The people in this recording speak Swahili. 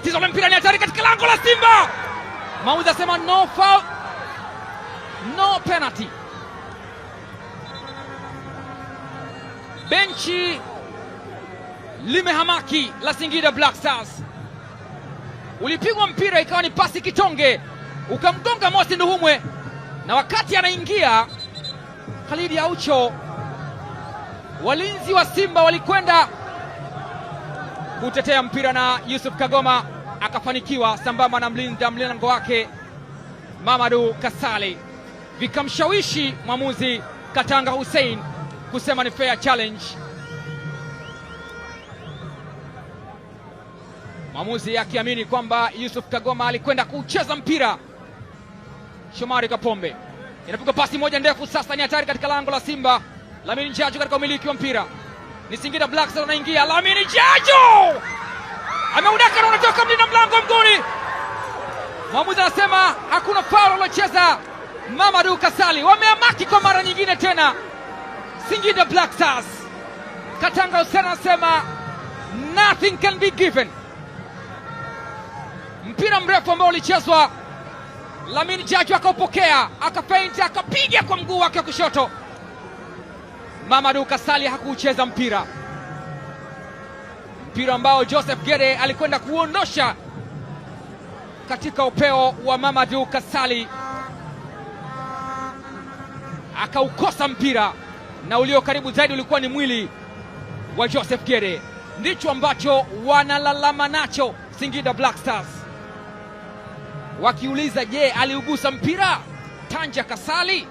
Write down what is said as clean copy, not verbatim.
Tatizo la mpira ni hatari katika lango la Simba. Mwamuzi asema no foul, no penalty. Benchi limehamaki la Singida Black Stars. Ulipigwa mpira ikawa ni pasi kitonge, ukamgonga Mosi Nduhumwe, na wakati anaingia Khalid Aucho, walinzi wa Simba walikwenda kutetea mpira na Yusuf Kagoma akafanikiwa sambamba na mlingo wake Mamadou Kasali, vikamshawishi mwamuzi Katanga Hussein kusema ni fair challenge. Mwamuzi akiamini kwamba Yusuf Kagoma alikwenda kucheza mpira. Shomari Kapombe inapiga pasi moja ndefu, sasa ni hatari katika lango la Simba. Lamine Jajo katika umiliki wa mpira, ni Singida Black Stars anaingia. Lamine Jajo ameudaka na unatoka mlinda mlango mguni. Mwamuzi anasema hakuna foul alocheza Mamadou Kasali. Wameamaki kwa mara nyingine tena Singida Black Stars. Katanga Hussein anasema nothing can be given. Mpira mrefu ambao ulichezwa, Lamine Jajo akaupokea, akafaint, akapiga kwa mguu wake wa kushoto. Mamadou Kasali hakuucheza mpira ambao Joseph Gede alikwenda kuondosha katika upeo wa Mamadou Kasali, akaukosa mpira, na ulio karibu zaidi ulikuwa ni mwili wa Joseph Gede. Ndicho ambacho wanalalama nacho Singida Black Stars, wakiuliza je, aliugusa mpira Tanja Kasali?